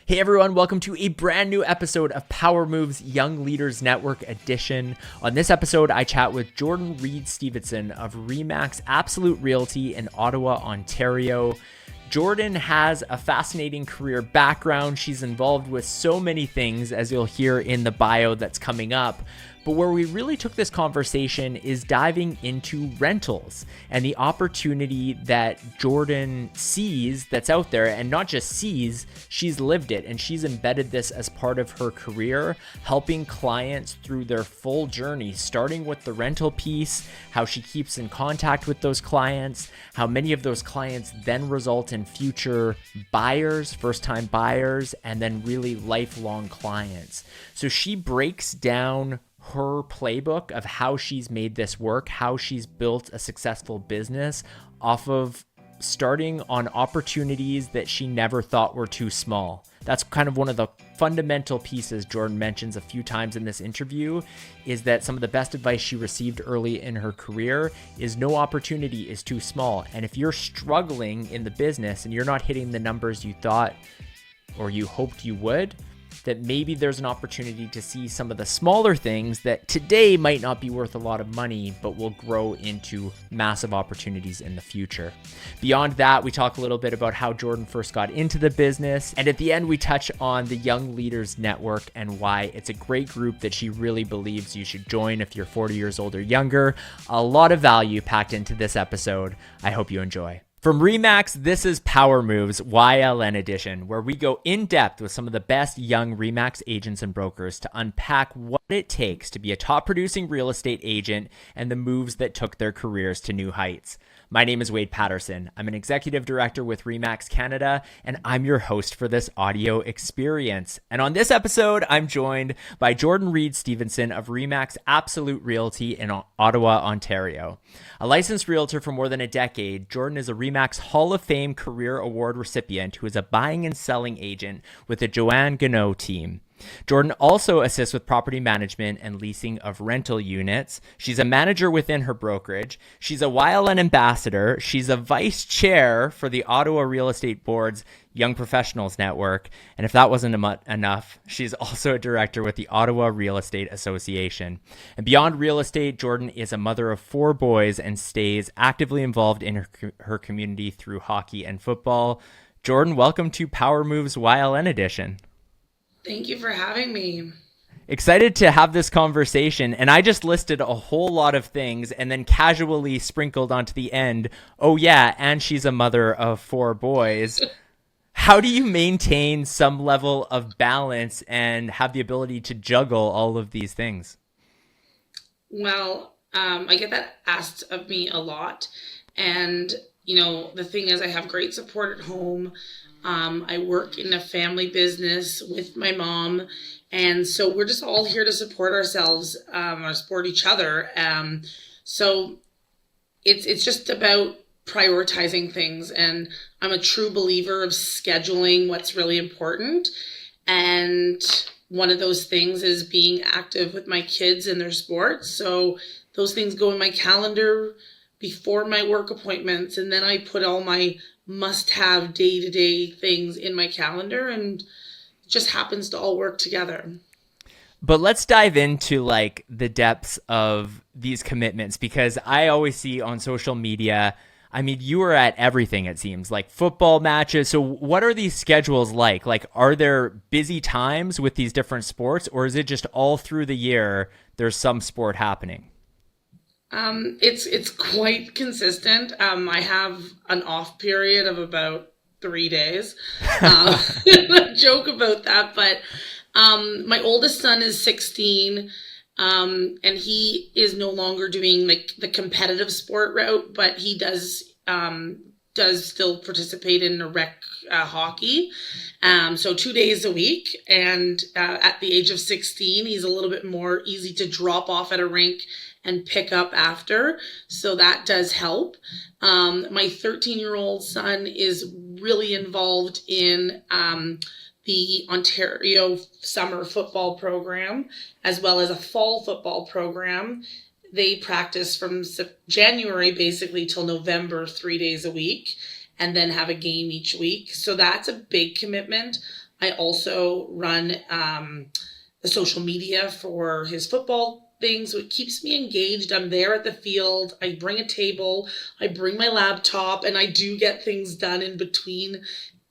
Hey everyone, welcome to a brand new episode of Power Moves Young Leaders Network Edition. On this episode, I chat with Jordyn Stevenson of RE/MAX Absolute Realty in Ottawa, Ontario. Jordyn has a fascinating career background. She's involved with so many things, as you'll hear in the bio that's coming up. But where we really took this conversation is diving into rentals and the opportunity that Jordyn sees that's out there, and not just sees, she's lived it, and she's embedded this as part of her career, helping clients through their full journey, starting with the rental piece, how she keeps in contact with those clients, how many of those clients then result in future buyers, first-time buyers, and then really lifelong clients. So she breaks down her playbook of how she's made this work, how she's built a successful business off of starting on opportunities that she never thought were too small. That's kind of one of the fundamental pieces Jordyn mentions a few times in this interview, is that some of the best advice she received early in her career is no opportunity is too small. And if you're struggling in the business and you're not hitting the numbers you thought or you hoped you would, that maybe there's an opportunity to see some of the smaller things that today might not be worth a lot of money, but will grow into massive opportunities in the future. Beyond that, we talk a little bit about how Jordyn first got into the business. And at the end, we touch on the Young Leaders Network and why it's a great group that she really believes you should join if you're 40 years old or younger. A lot of value packed into this episode. I hope you enjoy. From RE/MAX, this is Power Moves YLN Edition, where we go in depth with some of the best young RE/MAX agents and brokers to unpack what it takes to be a top producing real estate agent and the moves that took their careers to new heights. My name is Wade Patterson. I'm an executive director with RE/MAX Canada, and I'm your host for this audio experience. And on this episode, I'm joined by Jordyn Stevenson of RE/MAX Absolute Realty in Ottawa, Ontario. A licensed realtor for more than a decade, Jordyn is a RE/MAX Hall of Fame Career Award recipient who is a buying and selling agent with the Joanne Gano team. Jordyn also assists with property management and leasing of rental units. She's a manager within her brokerage. She's a YLN ambassador. She's a vice chair for the Ottawa Real Estate Board's Young Professionals Network. And if that wasn't enough, she's also a director with the Ottawa Real Estate Association. And beyond real estate, Jordyn is a mother of 4 boys and stays actively involved in her community through hockey and football. Jordyn, welcome to Power Moves YLN Edition. Thank you for having me. Excited to have this conversation. And I just listed a whole lot of things and then casually sprinkled onto the end, oh yeah, and she's a mother of 4 boys. How do you maintain some level of balance and have the ability to juggle all of these things? Well, I get that asked of me a lot. And, the thing is, I have great support at home. I work in a family business with my mom, and so we're just all here to support ourselves, or support each other. So it's just about prioritizing things, and I'm a true believer of scheduling what's really important. And one of those things is being active with my kids in their sports. So those things go in my calendar before my work appointments, and then I put all my must-have day-to-day things in my calendar, and it just happens to all work together. But let's dive into the depths of these commitments, because I always see on social media, I mean, you are at everything, it seems, like football matches. So what are these schedules like? Are there busy times with these different sports, or is it just all through the year there's some sport happening? It's quite consistent. I have an off period of about 3 days. I joke about that, but my oldest son is 16, and he is no longer doing the competitive sport route, but he does still participate in a rec hockey. So 2 days a week, and at the age of 16, he's a little bit more easy to drop off at a rink and pick up after. So that does help. My 13-year-old son is really involved in the Ontario summer football program, as well as a fall football program. They practice from January basically till November, 3 days a week, and then have a game each week. So that's a big commitment. I also run the social media for his football thing, so it keeps me engaged. I'm there at the field. I bring a table, I bring my laptop, and I do get things done in between,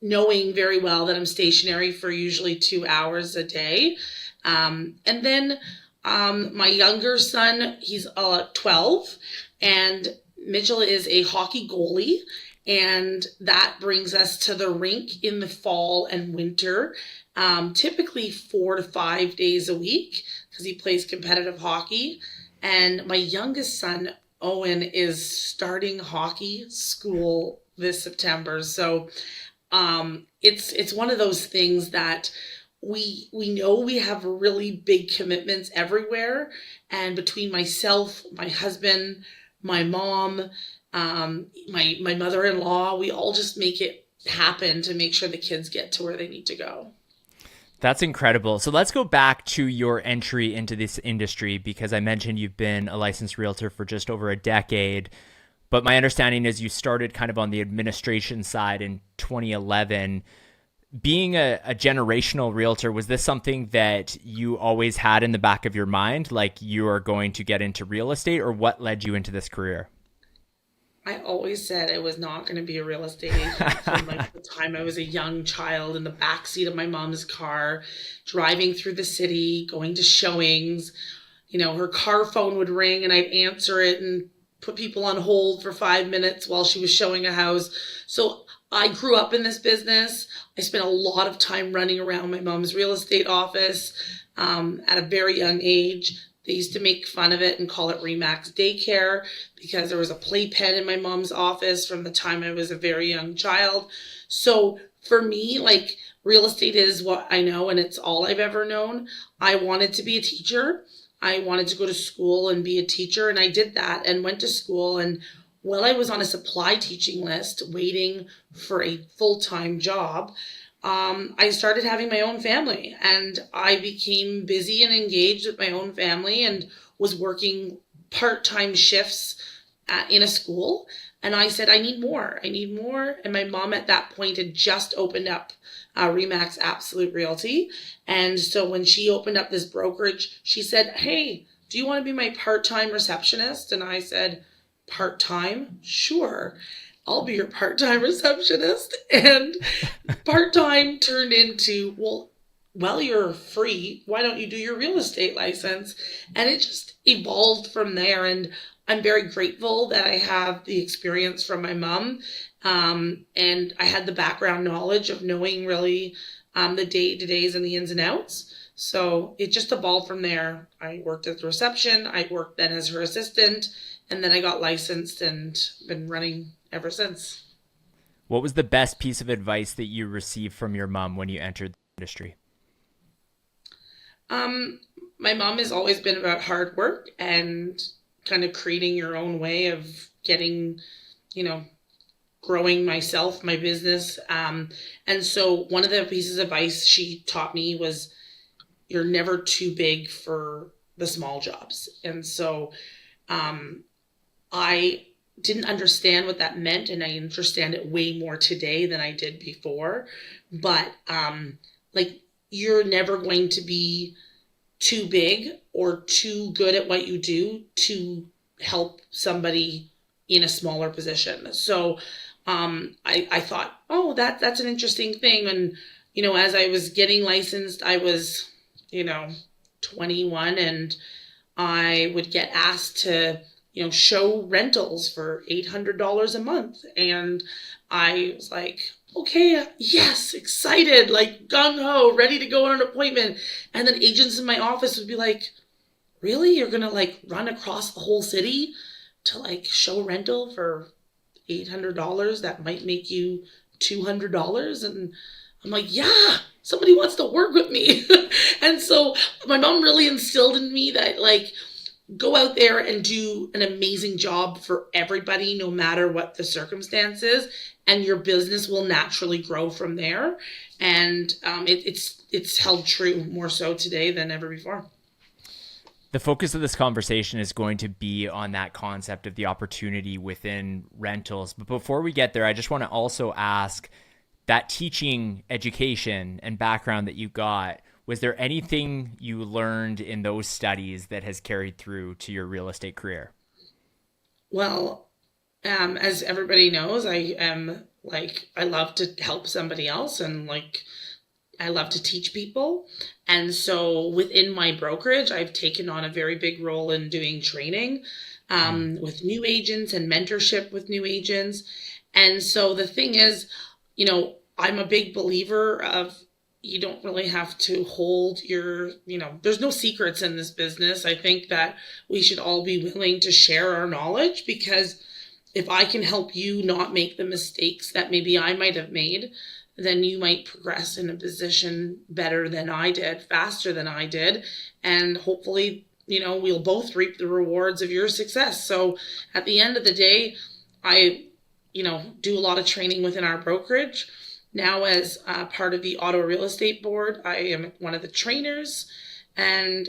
knowing very well that I'm stationary for usually 2 hours a day. And then my younger son, he's 12, and Mitchell is a hockey goalie. And that brings us to the rink in the fall and winter, typically 4 to 5 days a week because he plays competitive hockey. And my youngest son, Owen, is starting hockey school this September. So it's one of those things that we know we have really big commitments everywhere. And between myself, my husband, my mom, my mother-in-law, we all just make it happen to make sure the kids get to where they need to go. That's incredible. So let's go back to your entry into this industry, because I mentioned you've been a licensed realtor for just over a decade. But my understanding is you started kind of on the administration side in 2011. Being a generational realtor, was this something that you always had in the back of your mind, like you are going to get into real estate, or what led you into this career? I always said I was not going to be a real estate agent from like the time I was a young child in the backseat of my mom's car, driving through the city, going to showings. You know, her car phone would ring and I'd answer it and put people on hold for 5 minutes while she was showing a house. So I grew up in this business. I spent a lot of time running around my mom's real estate office at a very young age. They used to make fun of it and call it Remax Daycare because there was a playpen in my mom's office from the time I was a very young child. So for me, like, real estate is what I know and it's all I've ever known. I wanted to be a teacher. I wanted to go to school and be a teacher, and I did that and went to school. And while I was on a supply teaching list waiting for a full-time job, I started having my own family, and I became busy and engaged with my own family and was working part-time shifts in a school. And I said, I need more. I need more. And my mom at that point had just opened up Remax Absolute Realty. And so when she opened up this brokerage, she said, hey, do you want to be my part-time receptionist? And I said, part-time? Sure. I'll be your part-time receptionist. And part-time turned into, well, you're free. Why don't you do your real estate license? And it just evolved from there. And I'm very grateful that I have the experience from my mom. And I had the background knowledge of knowing really the day-to-days and the ins and outs. So it just evolved from there. I worked at the reception. I worked then as her assistant. And then I got licensed and been running ever since. What was the best piece of advice that you received from your mom when you entered the industry? My mom has always been about hard work and kind of creating your own way of getting, growing myself, my business. And so one of the pieces of advice she taught me was, you're never too big for the small jobs. And so I didn't understand what that meant, and I understand it way more today than I did before. But you're never going to be too big or too good at what you do to help somebody in a smaller position. So I thought, that's an interesting thing. And as I was getting licensed, I was 21, and I would get asked to show rentals for $800 a month. And I was like, okay, yes, excited, like gung-ho, ready to go on an appointment. And then agents in my office would be like, really? You're going to run across the whole city to show a rental for $800 that might make you $200? And I'm like, yeah, somebody wants to work with me. And so my mom really instilled in me that go out there and do an amazing job for everybody, no matter what the circumstances, and your business will naturally grow from there. And it's held true more so today than ever before. The focus of this conversation is going to be on that concept of the opportunity within rentals. But before we get there, I just want to also ask, that teaching education and background that you got, was there anything you learned in those studies that has carried through to your real estate career? Well, as everybody knows, I am like, I love to help somebody else, and like, I love to teach people. And so within my brokerage, I've taken on a very big role in doing training with new agents and mentorship with new agents. And so the thing is, I'm a big believer of, you don't really have to hold there's no secrets in this business. I think that we should all be willing to share our knowledge, because if I can help you not make the mistakes that maybe I might have made, then you might progress in a position better than I did, faster than I did. And hopefully, we'll both reap the rewards of your success. So at the end of the day, I, do a lot of training within our brokerage. Now, as part of the Ottawa Real Estate Board, I am one of the trainers. And,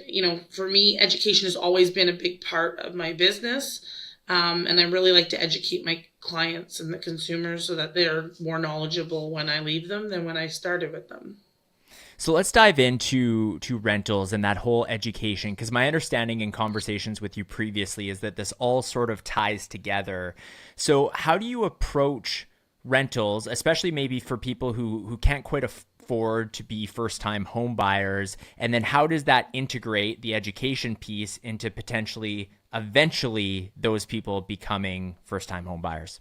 for me, education has always been a big part of my business. And I really like to educate my clients and the consumers so that they're more knowledgeable when I leave them than when I started with them. So let's dive into rentals and that whole education, because my understanding in conversations with you previously is that this all sort of ties together. So how do you approach rentals, especially maybe for people who can't quite afford to be first-time home buyers? And then how does that integrate the education piece into potentially eventually those people becoming first-time home buyers?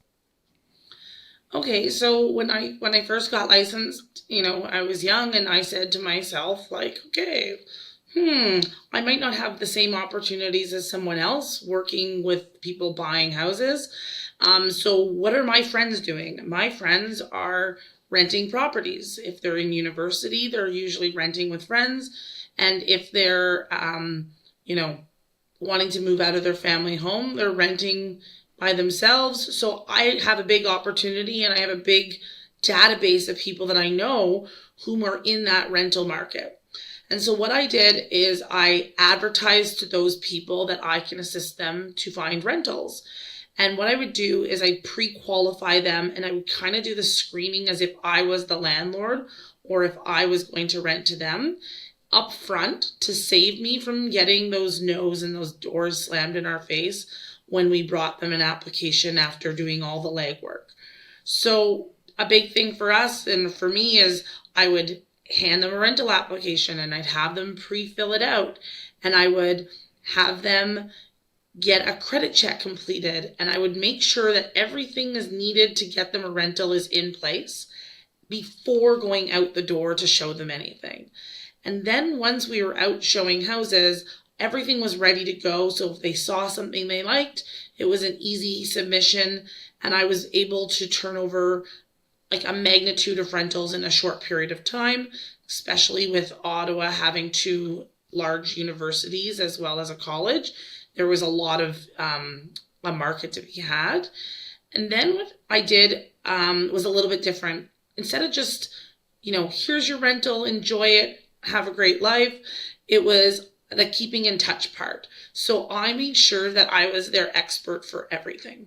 Okay, so when I first got licensed, I was young, and I said to myself, like, okay, I might not have the same opportunities as someone else working with people buying houses. So what are my friends doing? My friends are renting properties. If they're in university, they're usually renting with friends. And if they're, wanting to move out of their family home, they're renting by themselves. So I have a big opportunity, and I have a big database of people that I know whom are in that rental market. And so what I did is I advertised to those people that I can assist them to find rentals. And what I would do is I pre-qualify them, and I would kind of do the screening as if I was the landlord or if I was going to rent to them up front, to save me from getting those no's and those doors slammed in our face when we brought them an application after doing all the legwork. So a big thing for us and for me is I would hand them a rental application, and I'd have them pre-fill it out, and I would have them get a credit check completed, and I would make sure that everything is needed to get them a rental is in place before going out the door to show them anything. And then once we were out showing houses, everything was ready to go. So if they saw something they liked, it was an easy submission, and I was able to turn over like a magnitude of rentals in a short period of time, especially with Ottawa having two large universities as well as a college. There was a lot of a market to be had. And then what I did was a little bit different. Instead of just, here's your rental, enjoy it, have a great life, it was the keeping in touch part. So I made sure that I was their expert for everything.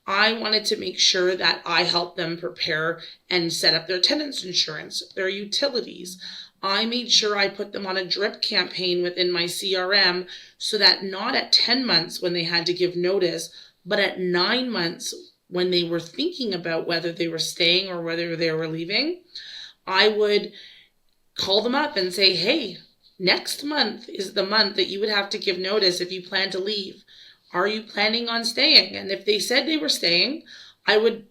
I wanted to make sure that I helped them prepare and set up their tenants insurance, their utilities. I made sure I put them on a drip campaign within my CRM so that not at 10 months when they had to give notice, but at 9 months when they were thinking about whether they were staying or whether they were leaving, I would call them up and say, hey, next month is the month that you would have to give notice if you plan to leave. Are you planning on staying? And if they said they were staying, I would,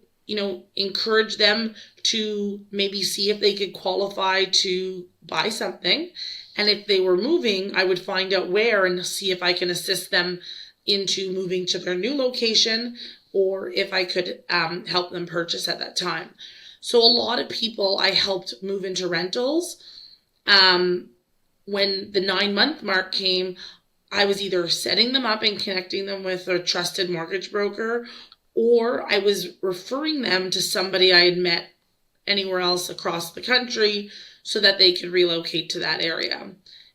encourage them to maybe see if they could qualify to buy something. And if they were moving, I would find out where and see if I can assist them into moving to their new location, or if I could help them purchase at that time. So a lot of people I helped move into rentals. When the 9-month mark came, I was either setting them up and connecting them with a trusted mortgage broker, or I was referring them to somebody I had met anywhere else across the country so that they could relocate to that area.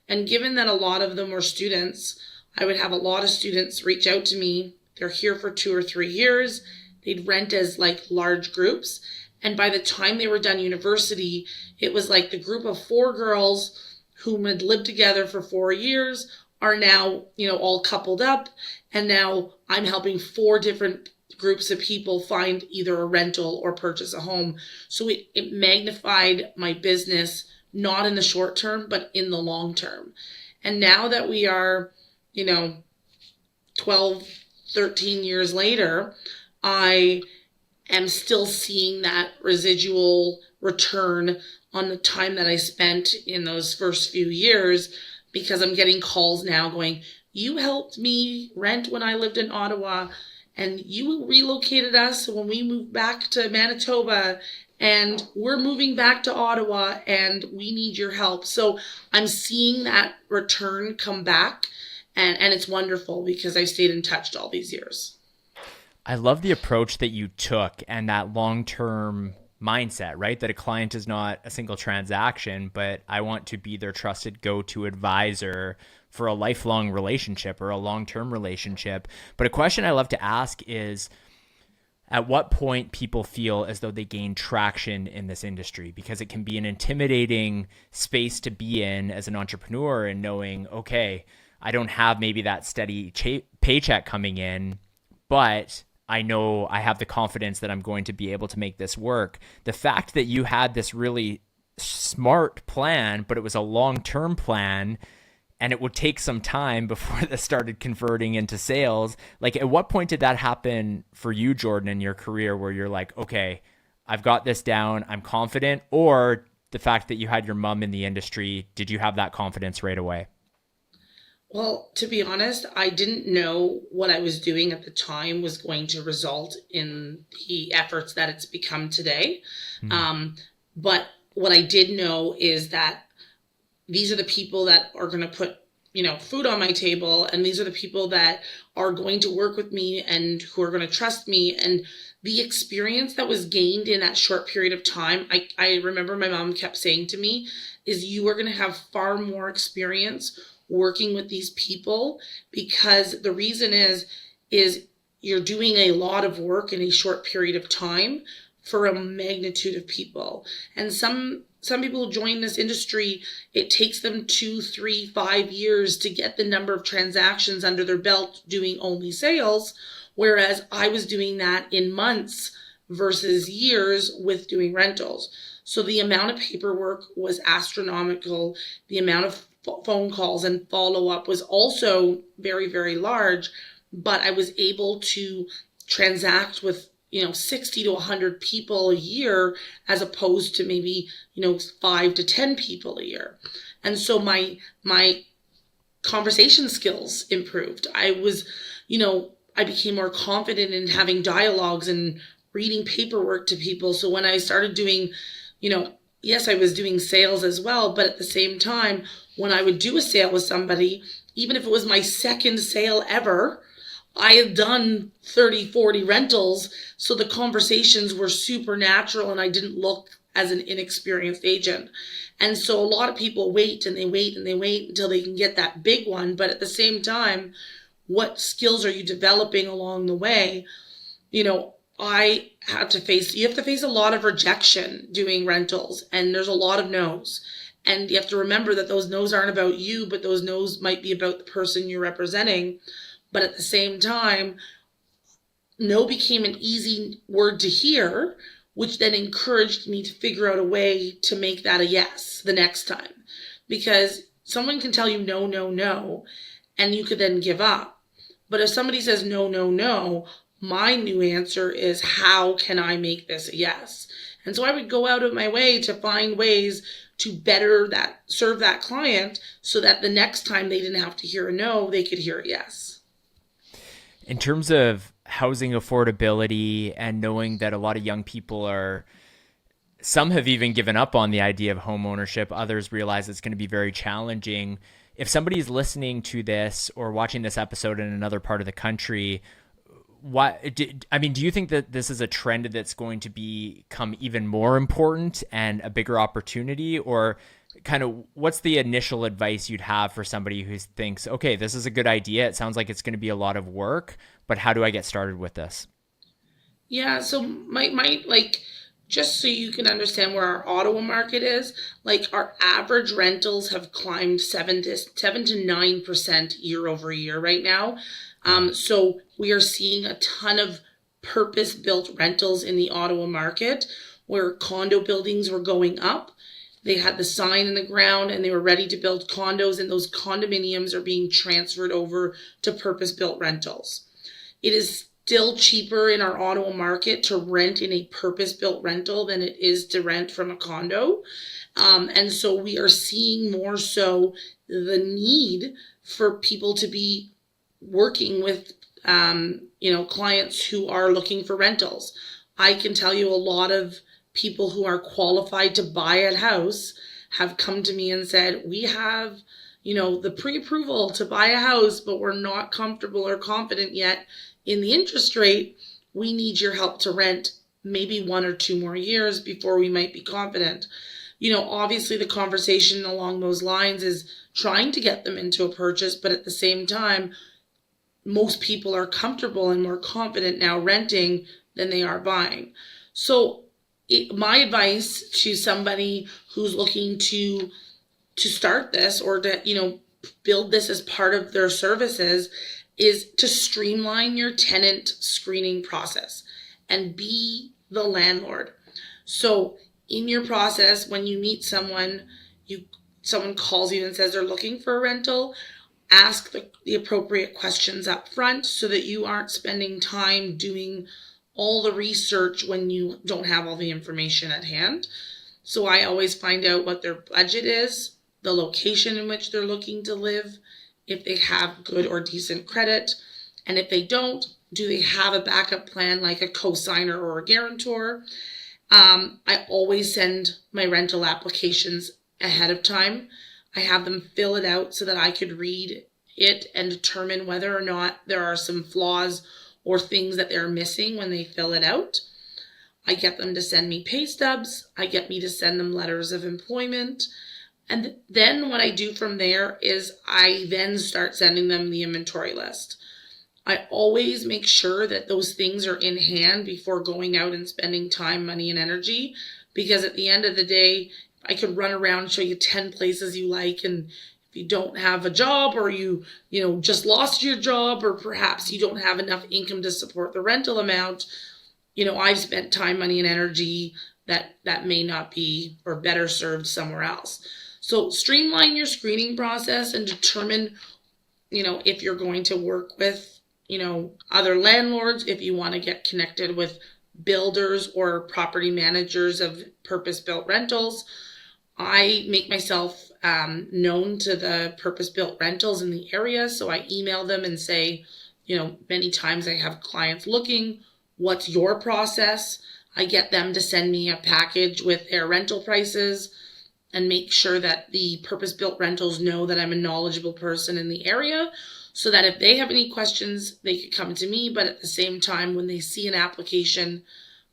And given that a lot of them were students, I would have a lot of students reach out to me. They're here for 2 or 3 years. They'd rent as like large groups. And by the time they were done university, it was like the group of 4 girls whom had lived together for 4 years are now, all coupled up. And now I'm helping 4 different groups of people find either a rental or purchase a home. So it magnified my business, not in the short term, but in the long term. And now that we are, 12, 13 years later, I am still seeing that residual return on the time that I spent in those first few years, because I'm getting calls now going, you helped me rent when I lived in Ottawa, and you relocated us when we moved back to Manitoba, and we're moving back to Ottawa and we need your help. So I'm seeing that return come back, and it's wonderful because I've stayed in touch all these years. I love the approach that you took and that long-term mindset, right? That a client is not a single transaction, but I want to be their trusted go-to advisor for a lifelong relationship or a long-term relationship. But a question I love to ask is, at what point people feel as though they gain traction in this industry? Because it can be an intimidating space to be in as an entrepreneur, and knowing, okay, I don't have maybe that steady paycheck coming in, but I know I have the confidence that I'm going to be able to make this work. The fact that you had this really smart plan, but it was a long-term plan, and it would take some time before this started converting into sales. Like, at what point did that happen for you, Jordyn, in your career, where you're like, okay, I've got this down, I'm confident? Or the fact that you had your mom in the industry, did you have that confidence right away? Well, to be honest, I didn't know what I was doing at the time was going to result in the efforts that it's become today. But what I did know is that these are the people that are going to put, food on my table. And these are the people that are going to work with me and who are going to trust me. And the experience that was gained in that short period of time, I remember my mom kept saying to me, is you are going to have far more experience working with these people, because the reason is you're doing a lot of work in a short period of time for a magnitude of people. And some people join this industry, it takes them 2, 3, 5 years to get the number of transactions under their belt doing only sales, whereas I was doing that in months versus years with doing rentals. So the amount of paperwork was astronomical. The amount of phone calls and follow-up was also very, very large, but I was able to transact with 60 to 100 people a year, as opposed to maybe 5 to 10 people a year. And so my conversation skills improved. I became more confident in having dialogues and reading paperwork to people. So when I started doing, yes, I was doing sales as well, but at the same time, when I would do a sale with somebody, even if it was my second sale ever, I had done 30, 40 rentals. So the conversations were super natural and I didn't look as an inexperienced agent. And so a lot of people wait and they wait and they wait until they can get that big one. But at the same time, what skills are you developing along the way? You have to face a lot of rejection doing rentals, and there's a lot of no's. And you have to remember that those no's aren't about you, but those no's might be about the person you're representing. But at the same time, no became an easy word to hear, which then encouraged me to figure out a way to make that a yes the next time. Because someone can tell you no, no, no, and you could then give up. But if somebody says no, no, no, my new answer is, how can I make this a yes? And so I would go out of my way to find ways to better serve that client, so that the next time they didn't have to hear a no, they could hear a yes. In terms of housing affordability and knowing that a lot of young people some have even given up on the idea of home ownership, others realize it's going to be very challenging. If somebody's listening to this or watching this episode in another part of the country, do you think that this is a trend that's going to become even more important and a bigger opportunity? Or kind of what's the initial advice you'd have for somebody who thinks, okay, this is a good idea, it sounds like it's going to be a lot of work, but how do I get started with this? Yeah, so my just so you can understand where our Ottawa market is, like our average rentals have climbed 7 to 9% year over year right now. So we are seeing a ton of purpose-built rentals in the Ottawa market where condo buildings were going up. They had the sign in the ground and they were ready to build condos, and those condominiums are being transferred over to purpose-built rentals. It is still cheaper in our Ottawa market to rent in a purpose-built rental than it is to rent from a condo. And so we are seeing more so the need for people to be working with, clients who are looking for rentals. I can tell you a lot of people who are qualified to buy a house have come to me and said, we have, the pre-approval to buy a house, but we're not comfortable or confident yet in the interest rate. We need your help to rent maybe 1 or 2 more years before we might be confident. Obviously the conversation along those lines is trying to get them into a purchase, but at the same time, most people are comfortable and more confident now renting than they are buying. So my advice to somebody who's looking to start this or to, build this as part of their services is to streamline your tenant screening process and be the landlord. So in your process, when you meet someone, someone calls you and says they're looking for a rental, ask the appropriate questions up front so that you aren't spending time doing all the research when you don't have all the information at hand. So I always find out what their budget is, the location in which they're looking to live, if they have good or decent credit, and if they don't, do they have a backup plan like a co-signer or a guarantor? I always send my rental applications ahead of time. I have them fill it out so that I could read it and determine whether or not there are some flaws or things that they're missing when they fill it out. I get them to send me pay stubs. I get me to send them letters of employment. And then what I do from there is I then start sending them the inventory list. I always make sure that those things are in hand before going out and spending time, money, and energy, because at the end of the day, I could run around and show you 10 places you like, and if you don't have a job or you just lost your job, or perhaps you don't have enough income to support the rental amount, I've spent time, money, and energy that may not be or better served somewhere else. So streamline your screening process and determine, if you're going to work with, other landlords, if you want to get connected with builders or property managers of purpose-built rentals. I make myself known to the purpose-built rentals in the area. So I email them and say, many times I have clients looking, what's your process? I get them to send me a package with their rental prices and make sure that the purpose-built rentals know that I'm a knowledgeable person in the area, so that if they have any questions, they could come to me. But at the same time, when they see an application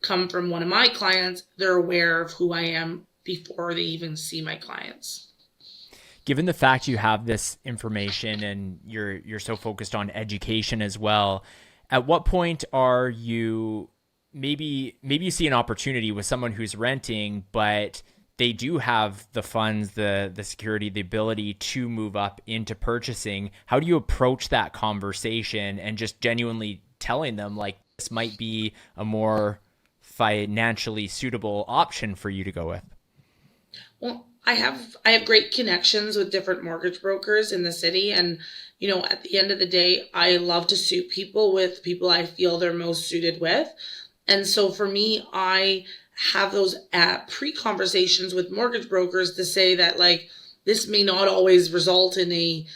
come from one of my clients, they're aware of who I am before they even see my clients. Given the fact you have this information and you're so focused on education as well, at what point are you maybe you see an opportunity with someone who's renting, but they do have the funds, the security, the ability to move up into purchasing? How do you approach that conversation and just genuinely telling them, like, this might be a more financially suitable option for you to go with? Well, I have great connections with different mortgage brokers in the city, and at the end of the day, I love to suit people with people I feel they're most suited with. And so for me, I have those pre-conversations with mortgage brokers to say that, like, this may not always result in a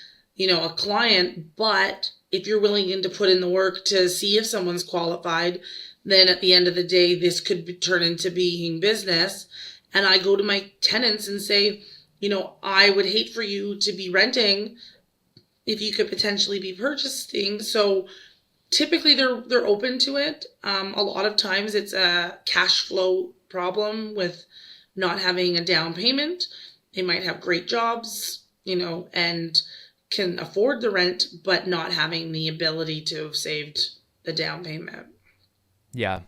client, but if you're willing to put in the work to see if someone's qualified, then at the end of the day, this could turn into being business. And I go to my tenants and say, I would hate for you to be renting if you could potentially be purchasing. So typically they're open to it. A lot of times it's a cash flow problem with not having a down payment. They might have great jobs, and can afford the rent, but not having the ability to have saved the down payment. Yeah.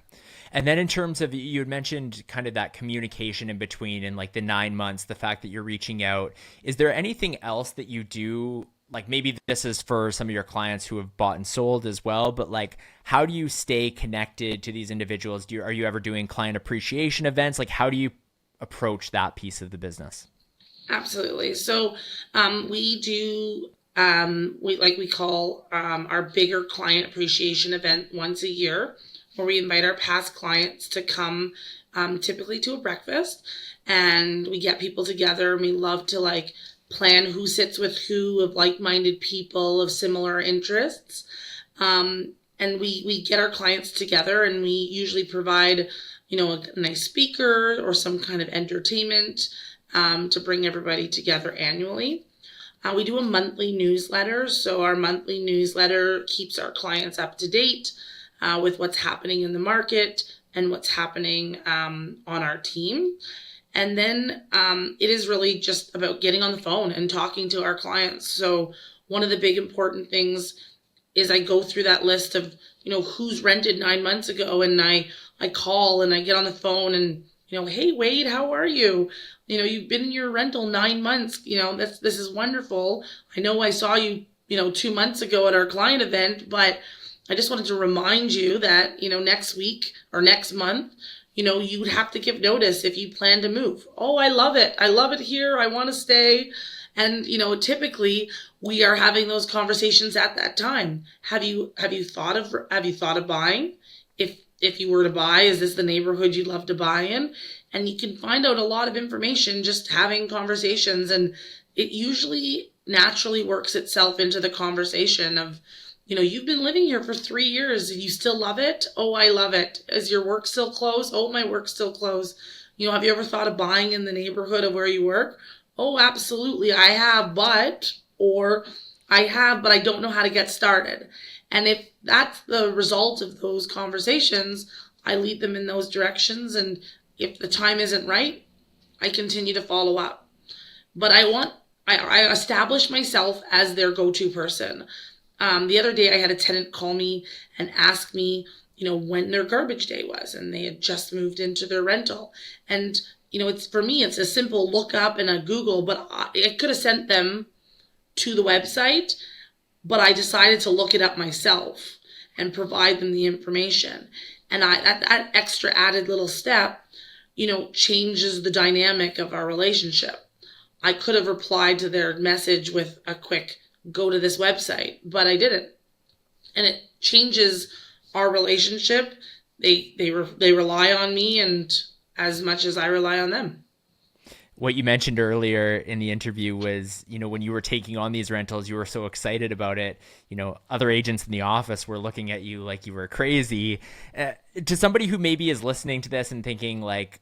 And then in terms of, you had mentioned kind of that communication in between and like the 9 months, the fact that you're reaching out, is there anything else that you do? Like maybe this is for some of your clients who have bought and sold as well, but like, how do you stay connected to these individuals? Are you ever doing client appreciation events? Like, how do you approach that piece of the business? Absolutely. So we do we call our bigger client appreciation event once a year, where we invite our past clients to come, typically to a breakfast, and we get people together, and we love to like plan who sits with who of like-minded people of similar interests. And we get our clients together, and we usually provide, a nice speaker or some kind of entertainment to bring everybody together annually. We do a monthly newsletter. So our monthly newsletter keeps our clients up to date with what's happening in the market and what's happening on our team. And then it is really just about getting on the phone and talking to our clients. So one of the big important things is I go through that list of, who's rented 9 months ago, and I call and I get on the phone and, hey, Wade, how are you? You've been in your rental 9 months. This is wonderful. I know I saw you, 2 months ago at our client event, but I just wanted to remind you that, next week or next month, you would have to give notice if you plan to move. Oh, I love it. I love it here. I want to stay. And, typically we are having those conversations at that time. Have you thought of buying? If you were to buy, is this the neighborhood you'd love to buy in? And you can find out a lot of information just having conversations. And it usually naturally works itself into the conversation of, you've been living here for 3 years and you still love it. Oh, I love it. Is your work still closed? Oh, my work's still closed. Have you ever thought of buying in the neighborhood of where you work? Oh, absolutely. I have, but I don't know how to get started. And if that's the result of those conversations, I lead them in those directions. And if the time isn't right, I continue to follow up. But I establish myself as their go-to person. The other day I had a tenant call me and ask me, when their garbage day was, and they had just moved into their rental. And, for me, it's a simple look up and a Google, but I could have sent them to the website, but I decided to look it up myself and provide them the information. And that extra added little step, changes the dynamic of our relationship. I could have replied to their message with a quick go to this website, but I didn't. And it changes our relationship. They rely on me, and as much as I rely on them. What you mentioned earlier in the interview was, when you were taking on these rentals, you were so excited about it. Other agents in the office were looking at you like you were crazy. To somebody who maybe is listening to this and thinking like,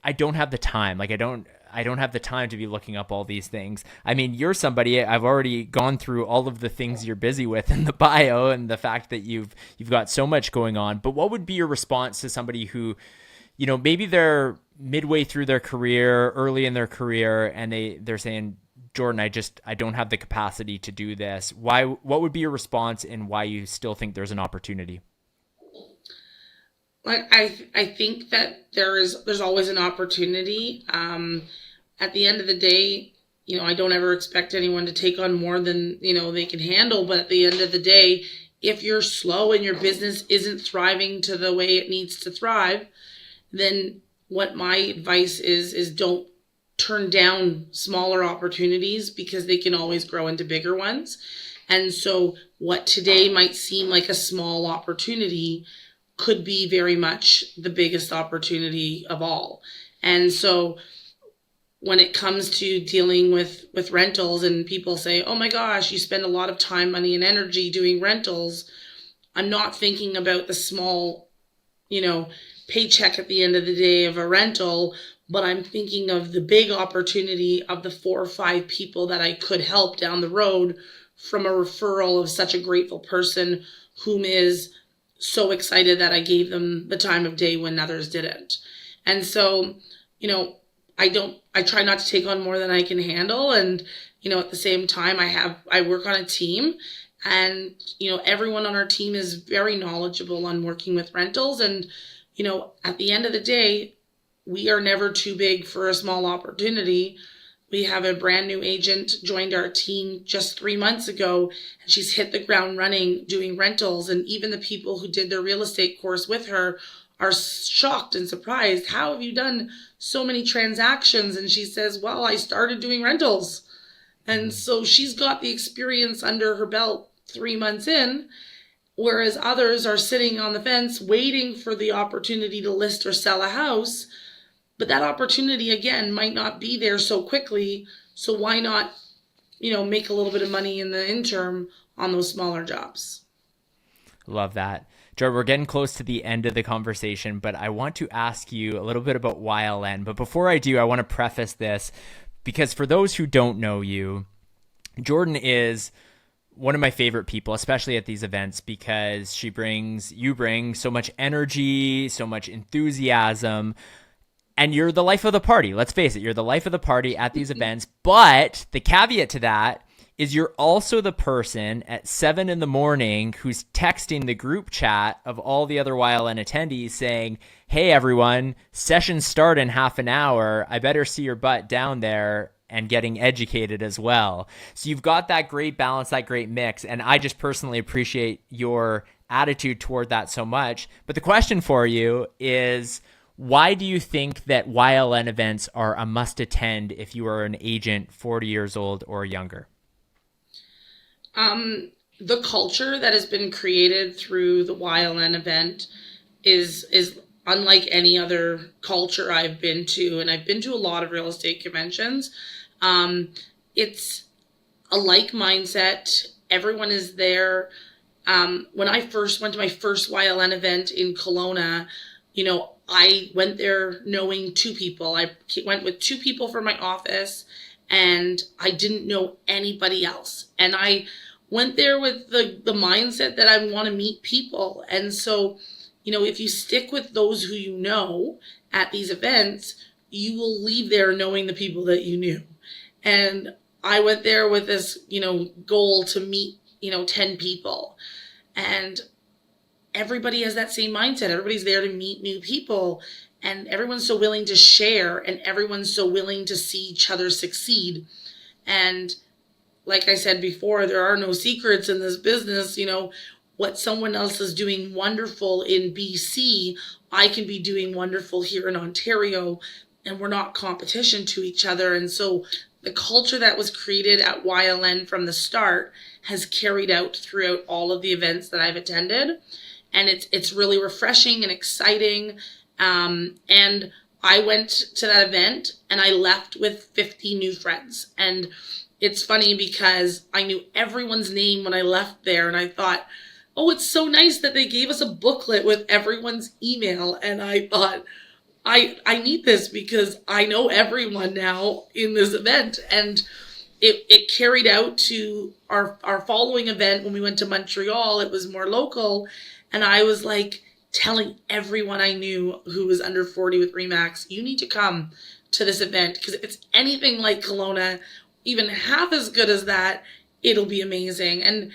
I don't have the time. Like I don't have the time to be looking up all these things. I mean, you're somebody, I've already gone through all of the things you're busy with in the bio and the fact that you've got so much going on. But what would be your response to somebody who, maybe they're midway through their career, early in their career, and they're saying, Jordyn, I don't have the capacity to do this. What would be your response, and why you still think there's an opportunity? I think that there's always an opportunity. At the end of the day, I don't ever expect anyone to take on more than, they can handle. But at the end of the day, if you're slow and your business isn't thriving to the way it needs to thrive, then what my advice is don't turn down smaller opportunities, because they can always grow into bigger ones. And so what today might seem like a small opportunity could be very much the biggest opportunity of all. And so when it comes to dealing with rentals, and people say, oh my gosh, you spend a lot of time, money, and energy doing rentals, I'm not thinking about the small, paycheck at the end of the day of a rental, but I'm thinking of the big opportunity of the 4 or 5 people that I could help down the road from a referral of such a grateful person whom is so excited that I gave them the time of day when others didn't. And so, I try not to take on more than I can handle. And, at the same time, I work on a team, and, everyone on our team is very knowledgeable on working with rentals. And, at the end of the day, we are never too big for a small opportunity. We have a brand new agent joined our team just 3 months ago, and she's hit the ground running doing rentals. And even the people who did their real estate course with her are shocked and surprised. How have you done so many transactions? And she says, well, I started doing rentals. And so she's got the experience under her belt 3 months in, whereas others are sitting on the fence waiting for the opportunity to list or sell a house. But that opportunity, again, might not be there so quickly. So why not, make a little bit of money in the interim on those smaller jobs? Love that. Jordyn, we're getting close to the end of the conversation, but I want to ask you a little bit about YLN. But before I do, I want to preface this because for those who don't know you, Jordyn is one of my favorite people, especially at these events, because you bring so much energy, so much enthusiasm. And you're the life of the party. Let's face it, you're the life of the party at these events. But the caveat to that is you're also the person at 7 a.m. who's texting the group chat of all the other YLN attendees saying, hey, everyone, sessions start in half an hour. I better see your butt down there and getting educated as well. So you've got that great balance, that great mix. And I just personally appreciate your attitude toward that so much. But the question for you is, why do you think that YLN events are a must attend if you are an agent 40 years old or younger? The culture that has been created through the YLN event is unlike any other culture I've been to, and I've been to a lot of real estate conventions. It's a like mindset. Everyone is there. When I first went to my first YLN event in Kelowna, I went there knowing 2 people. I went with 2 people from my office, and I didn't know anybody else. And I went there with the mindset that I want to meet people. And so, if you stick with those who you know at these events, you will leave there knowing the people that you knew. And I went there with this, goal to meet, 10 people. And everybody has that same mindset. Everybody's there to meet new people, and everyone's so willing to share, and everyone's so willing to see each other succeed. And like I said before, there are no secrets in this business. What someone else is doing wonderful in BC, I can be doing wonderful here in Ontario, and we're not competition to each other. And so the culture that was created at YLN from the start has carried out throughout all of the events that I've attended. And it's really refreshing and exciting. And I went to that event and I left with 50 new friends. And it's funny because I knew everyone's name when I left there. And I thought, oh, it's so nice that they gave us a booklet with everyone's email. And I thought, I need this because I know everyone now in this event. And it carried out to our following event when we went to Montreal. It was more local. And I was like telling everyone I knew who was under 40 with RE/MAX, you need to come to this event, because if it's anything like Kelowna, even half as good as that, it'll be amazing. And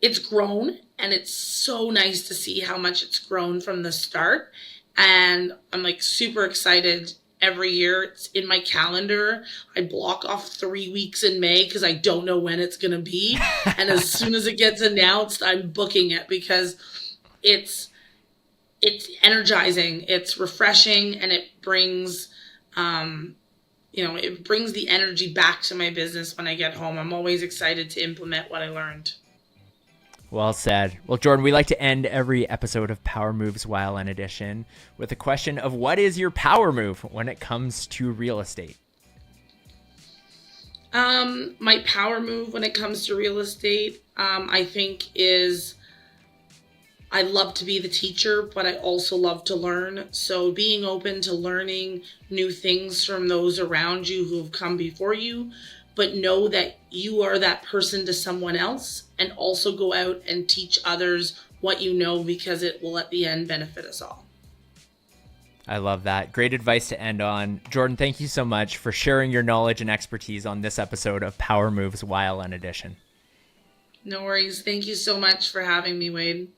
it's grown, and it's so nice to see how much it's grown from the start. And I'm like super excited every year. It's in my calendar. I block off 3 weeks in May because I don't know when it's going to be. And as soon as it gets announced, I'm booking it because it's energizing, it's refreshing, and it brings, it brings the energy back to my business when I get home. I'm always excited to implement what I learned. Well said. Well, Jordyn, we like to end every episode of Power Moves YLN Edition with a question of what is your power move when it comes to real estate? My power move when it comes to real estate, I think is I love to be the teacher, but I also love to learn. So being open to learning new things from those around you who have come before you, but know that you are that person to someone else, and also go out and teach others what you know, because it will at the end benefit us all. I love that. Great advice to end on. Jordyn, thank you so much for sharing your knowledge and expertise on this episode of Power Moves YLN Edition. No worries. Thank you so much for having me, Wade.